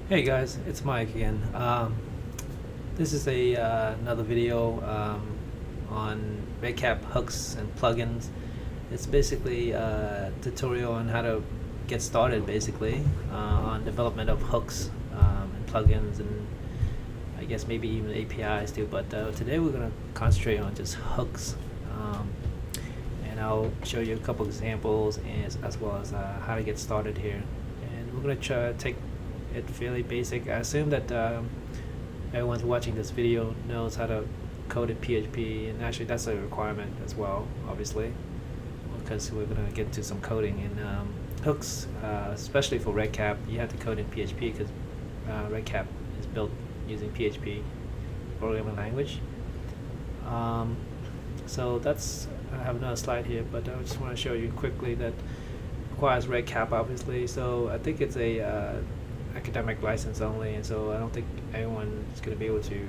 Hey guys, it's Mike again. This is another video on REDCap hooks and plugins. It's basically a tutorial on how to get started, basically, on development of hooks and plugins, and I guess maybe even APIs too. But today we're gonna concentrate on just hooks, and I'll show you a couple examples as well as how to get started here. And we're gonna try to take it fairly basic. I assume that everyone's watching this video knows how to code in PHP, and actually that's a requirement as well, obviously, because we're going to get into some coding in hooks, especially for REDCap. You have to code in PHP because REDCap is built using PHP programming language. So that's, I have another slide here, but I just want to show you quickly that requires REDCap, obviously. So I think it's a academic license only, and so I don't think everyone is going to be able to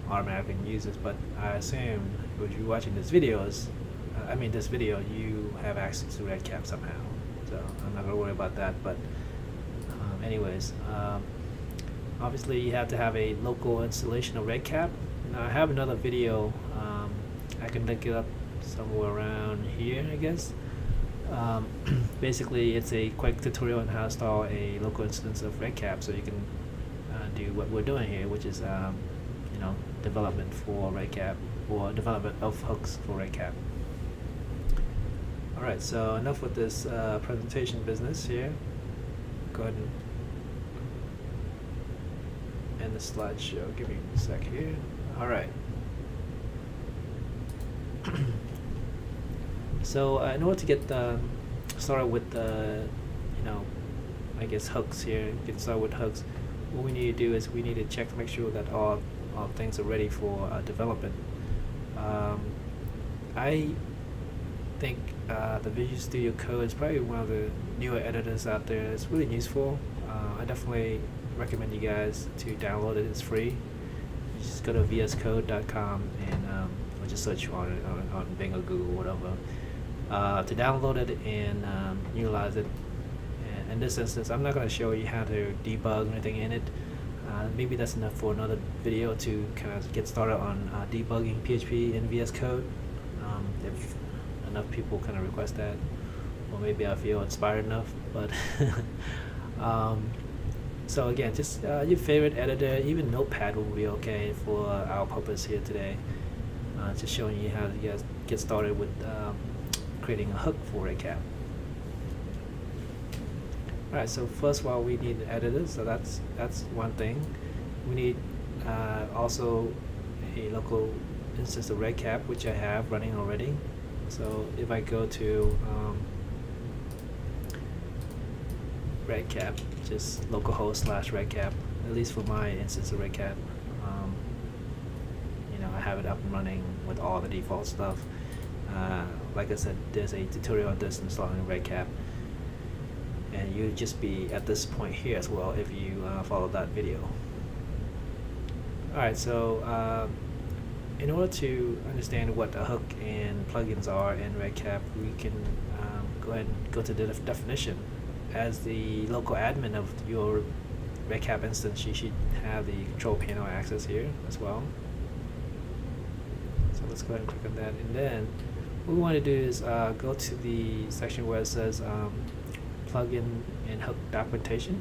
automatically use this, but I assume if you're watching this video, you have access to REDCap somehow, so I'm not going to worry about that. But anyways, obviously you have to have a local installation of REDCap. Now I have another video, I can link it up somewhere around here, I guess. Basically, it's a quick tutorial on how to install a local instance of REDCap, so you can do what we're doing here, which is development for REDCap, or development of hooks for REDCap. All right, so enough with this presentation business here. Go ahead and end the slideshow. Give me a sec here. All right. So in order to get started with I guess hooks here, get started with hooks, what we need to do is we need to check to make sure that all things are ready for development. I think the Visual Studio Code is probably one of the newer editors out there. It's really useful. I definitely recommend you guys to download it. It's free. You just go to vscode.com and or just search on it on Bing or Google, whatever. To download it and utilize it. And in this instance, I'm not going to show you how to debug anything in it. Maybe that's enough for another video to kind of get started on debugging PHP in VS Code. If enough people kind of request that, or maybe I feel inspired enough. But so again, just your favorite editor, even Notepad will be okay for our purpose here today. Just showing you how to get started with creating a hook for REDCap. Alright, so first of all, we need editors, so that's one thing. We need also a local instance of REDCap, which I have running already. So if I go to REDCap, just localhost /REDCap, at least for my instance of REDCap, I have it up and running with all the default stuff. Like I said, there's a tutorial on this installing REDCap, and you'll just be at this point here as well if you follow that video. Alright, so in order to understand what a hook and plugins are in REDCap, we can go ahead and go to the definition. As the local admin of your REDCap instance, you should have the control panel access here as well. So let's go ahead and click on that, and then what we want to do is go to the section where it says plugin and hook documentation.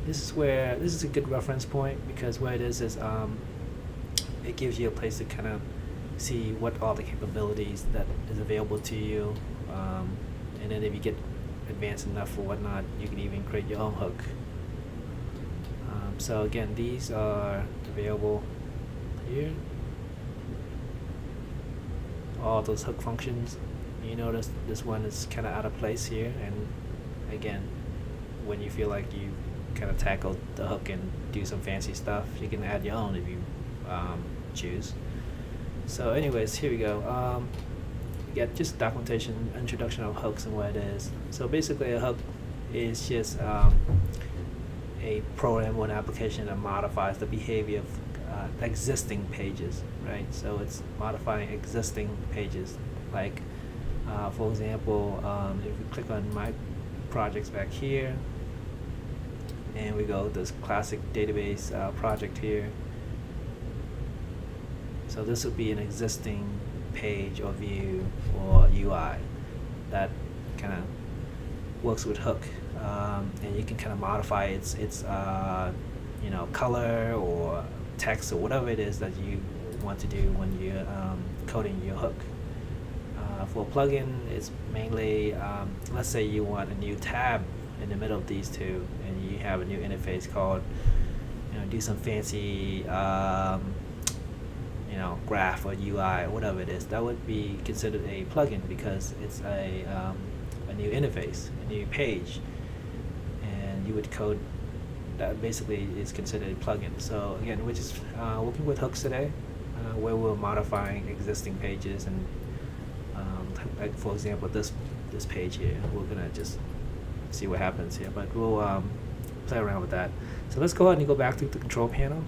This is a good reference point, because what it is it gives you a place to kind of see what all the capabilities that is available to you, and then if you get advanced enough or whatnot, you can even create your own hook. So again, these are available here. All those hook functions. You notice this one is kind of out of place here, and again, when you feel like you kind of tackled the hook and do some fancy stuff, you can add your own if you choose. So anyways, here we go. You get just documentation, introduction of hooks and what it is. So basically a hook is just a program or an application that modifies the behavior of existing pages, right? So it's modifying existing pages. Like for example, if we click on my projects back here, and we go this classic database project here. So this would be an existing page or view or UI that kind of works with Hook, and you can kind of modify its you know, color or text or whatever it is that you want to do when you're coding your Hook. For a plugin, it's mainly, let's say you want a new tab in the middle of these two, and you have a new interface called, you know, do some fancy, you know, graph or UI or whatever it is. That would be considered a plugin because it's a new interface, a new page, and you would code that basically is considered a plugin. So again, we're just working with hooks today, where we're modifying existing pages, and like for example this page here, we're gonna just see what happens here, but we'll play around with that. So let's go ahead and go back to the control panel,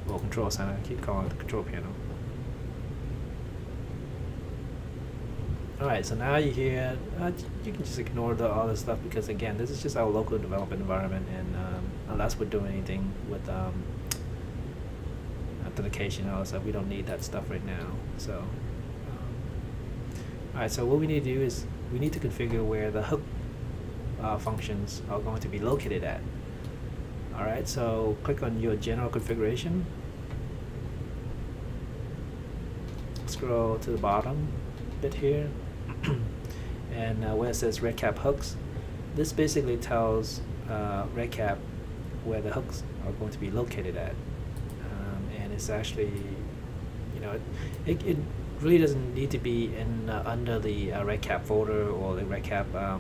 or control center, keep calling it the control panel. Alright, so now you're here, you can just ignore all this stuff because again, this is just our local development environment, and unless we're doing anything with authentication and all that stuff, we don't need that stuff right now. So alright, so what we need to do is we need to configure where the hook functions are going to be located at. Alright, so click on your general configuration, scroll to the bottom bit here, and where it says REDCap hooks, this basically tells REDCap where the hooks are going to be located at, and it's actually, you know, it really doesn't need to be in under the REDCap folder or the REDCap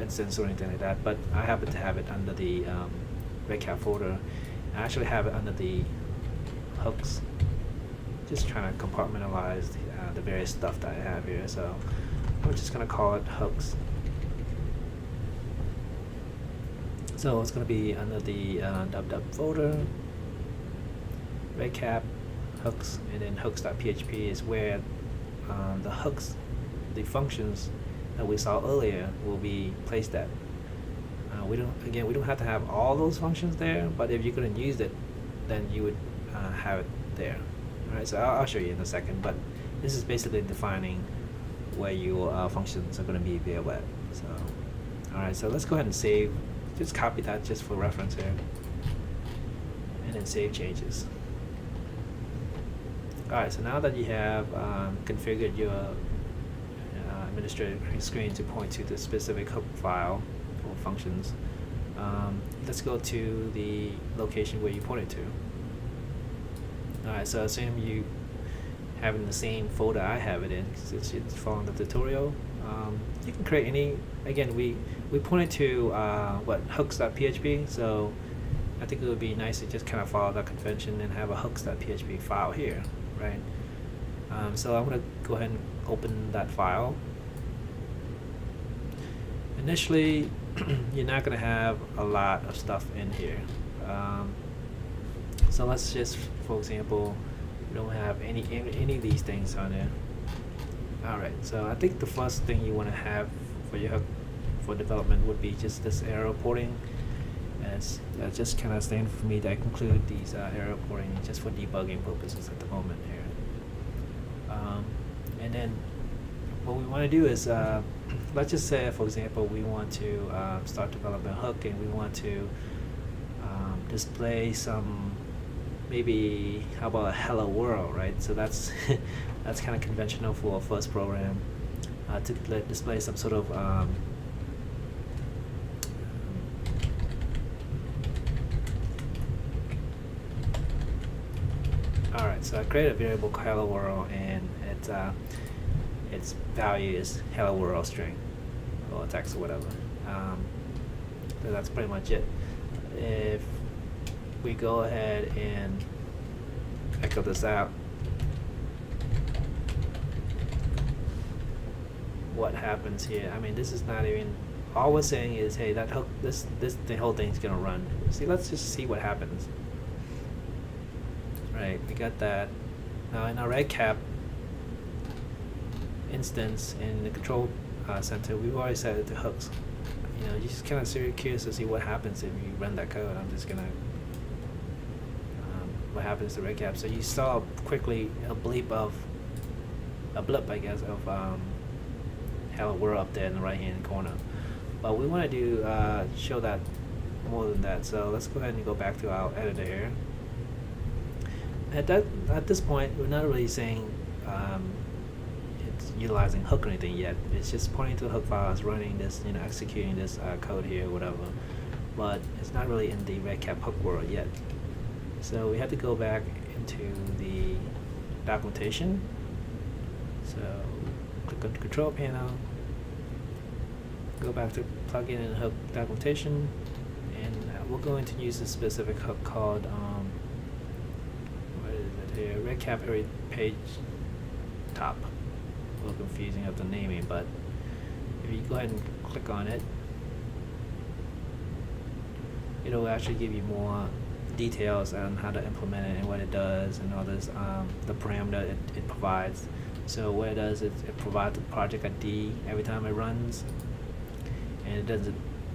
instance or anything like that, but I happen to have it under the REDCap folder. I actually have it under the hooks, just trying to compartmentalize the various stuff that I have here. So I'm just going to call it hooks. So it's going to be under the www folder, REDCap, hooks, and then hooks.php is where the hooks, the functions that we saw earlier, will be placed at. We don't have to have all those functions there, but if you couldn't use it, then you would have it there. Alright, so I'll show you in a second, but this is basically defining where your functions are going to be available at. So, alright, so let's go ahead and save. Just copy that just for reference here, and then save changes. Alright, so now that you have configured your administrative screen to point to the specific hook file or functions, let's go to the location where you pointed to. Alright, so assume you have it in the same folder I have it in, since it's following the tutorial. You can create any, again, we pointed to what, hooks.php, so I think it would be nice to just kind of follow that convention and have a hooks.php file here, right? So I'm going to go ahead and open that file. Initially, you're not going to have a lot of stuff in here. So let's just, for example, we don't have any of these things on there. Alright, so I think the first thing you want to have for your hook for development would be just this error reporting. As just kind of standard for me to include these error reporting just for debugging purposes at the moment here. And then what we want to do is, let's just say, for example, we want to start developing a hook, and we want to display some, maybe, how about a hello world, right? So that's that's kind of conventional for a first program, to display some sort of alright, so I created a variable called hello world, and its value is hello world string or text or whatever. So that's pretty much it. If we go ahead and echo this out, what happens here? I mean, this is not even, all we're saying is, hey, that hook, the whole thing's gonna run. See, let's just see what happens. Right, we got that. Now in our REDCap instance in the control center, we've already set it to hooks. just kind of curious to see what happens if you run that code. I'm just gonna what happens to REDCap. So you saw quickly a blip, I guess, of hello world up there in the right hand corner. But we want to do show that more than that. So let's go ahead and go back to our editor here. At this point, we're not really saying it's utilizing hook or anything yet. It's just pointing to the hook files, running this, executing this code here, whatever. But it's not really in the REDCap hook world yet. So we have to go back into the documentation. So click on the control panel, go back to plugin and hook documentation, and we're going to use a specific hook called what is it here? REDCap every page top. A little confusing of the naming, but if you go ahead and click on it, it'll actually give you more details on how to implement it and what it does and all this, the parameter it provides. So what it does is it provides the project ID every time it runs, and it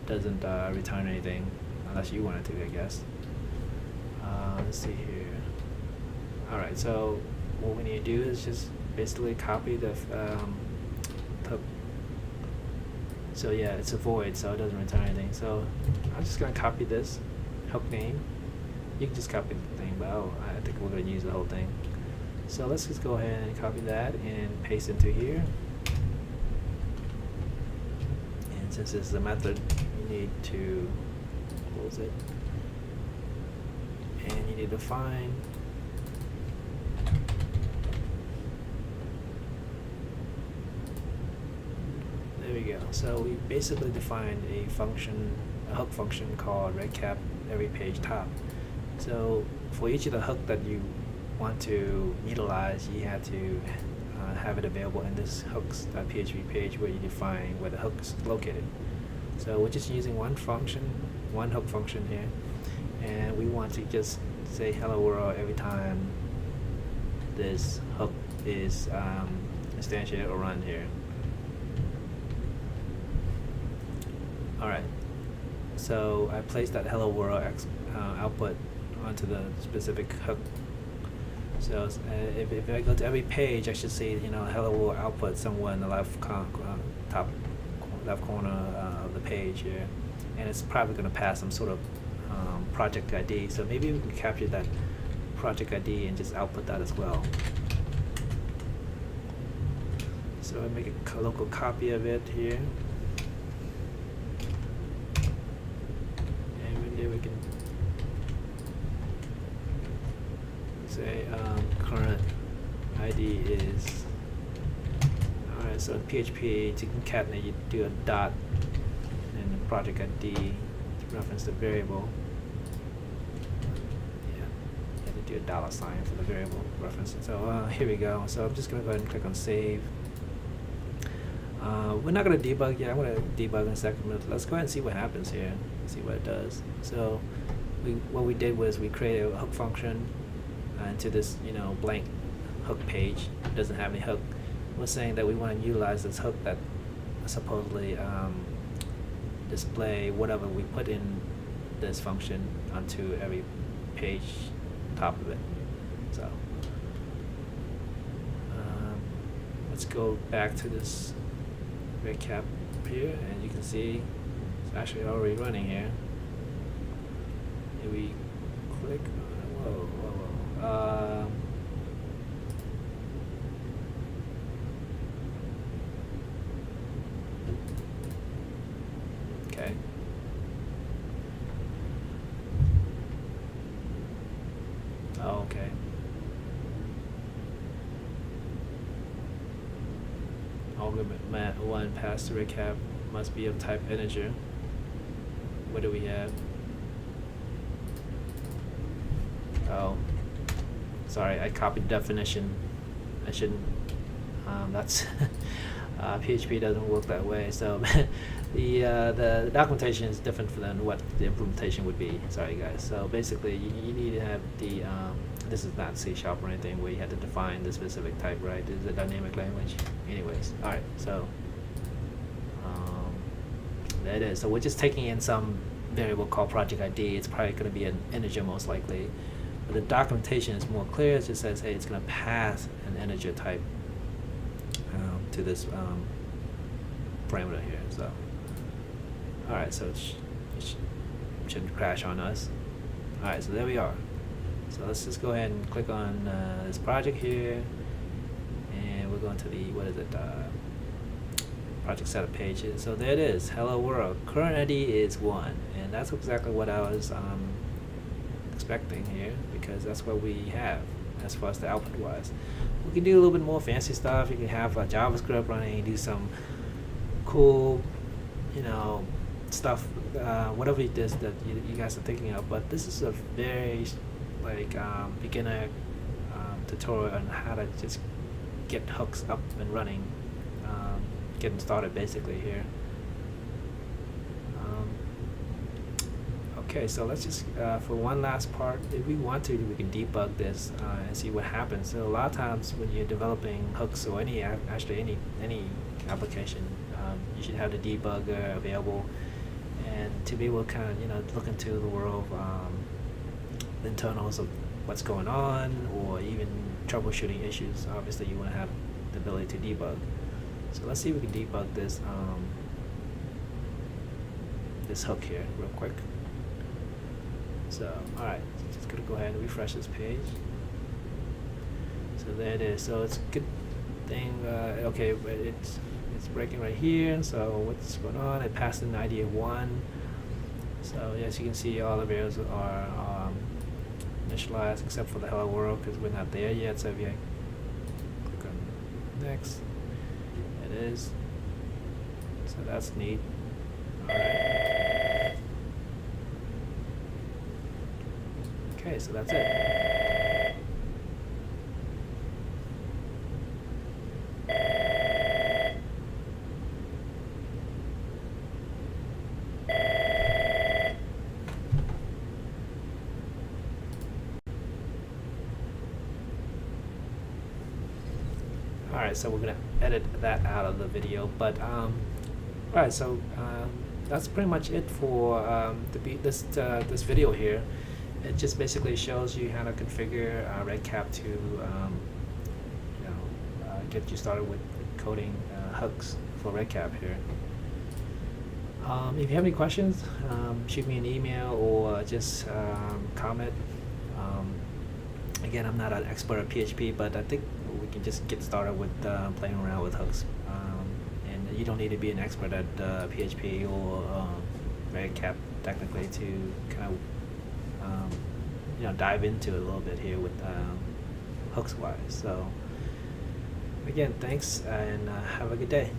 doesn't return anything unless you want it to, I guess. Let's see here. Alright, so what we need to do is just basically copy the so yeah, it's a void, so it doesn't return anything. So I'm just gonna copy this hook name. You can just copy the thing, but I think we're going to use the whole thing. So let's just go ahead and copy that and paste into here. And since this is a method, you need to close it. And you need to define there we go. So we basically defined a hook function called REDCap every page top. So for each of the hook that you want to utilize, you have to have it available in this hooks.php page where you define where the hook is located. So we're just using one hook function here, and we want to just say hello world every time this hook is instantiated or run here. Alright, so I placed that hello world output onto the specific hook. So if I go to every page, I should see hello world output somewhere in the top left corner of the page here, and it's probably going to pass some sort of project ID. So maybe we can capture that project ID and just output that as well. So I make a local copy of it here, and then we can say current ID is alright. So in PHP to concatenate, you do a dot and the project ID to reference the variable. Yeah, you have to do a $sign for the variable reference. So here we go. So I'm just gonna go ahead and click on save. We're not going to debug yet. I'm going to debug in a second, but let's go ahead and see what happens here. See what it does. So what we did was we created a hook function into this blank hook page. It doesn't have any hook. We're saying that we want to utilize this hook that supposedly display whatever we put in this function onto every page top of it. So let's go back to this REDCap here, and you can see it's actually already running here. If we click okay. Oh, okay. Argument 1 passed to REDCap must be of type integer. What do we have? Oh, sorry, I copied definition. I shouldn't. That's PHP doesn't work that way. So the documentation is different than what the implementation would be. Sorry, guys. So basically, you need to have the. This is not C# or anything where you have to define the specific type, right? This is a dynamic language. Anyways, all right. So there it is. So we're just taking in some variable called project ID. It's probably going to be an integer most likely. But the documentation is more clear. It just says, hey, it's going to pass an integer type to this parameter here. So, all right, so it shouldn't crash on us. All right, so there we are. So let's just go ahead and click on this project here, and we're going to the, what is it, project setup pages. So there it is, hello world. Current ID is 1, and that's exactly what I was expecting here, because that's what we have as far as the output was. We can do a little bit more fancy stuff. You can have a JavaScript running, do some cool, stuff, whatever it is that you guys are thinking of. But this is a very beginner tutorial on how to just get hooks up and running, getting started basically here. Okay, so let's just for one last part, if we want to, we can debug this and see what happens. So a lot of times when you're developing hooks or any application, you should have the debugger available, and to be able to kind of look into the world the internals of what's going on, or even troubleshooting issues. Obviously you want to have the ability to debug. So let's see if we can debug this this hook here real quick. So alright, just gonna go ahead and refresh this page. So there it is. So it's a good thing, okay, but it's breaking right here. So what's going on? It passed an ID of 1. So as you can see, all the variables are initialized except for the hello world, because we're not there yet. So if you click on next, it is. So that's neat. Alright. Okay, so that's it. Alright, so we're going to edit that out of the video, but alright, so that's pretty much it for this video here. It just basically shows you how to configure REDCap to get you started with coding hooks for REDCap here. If you have any questions, shoot me an email or just comment. Again, I'm not an expert at PHP, but I think we can just get started with playing around with hooks. And you don't need to be an expert at PHP or REDCap technically to kind of dive into it a little bit here with hooks wise. So again, thanks, and have a good day.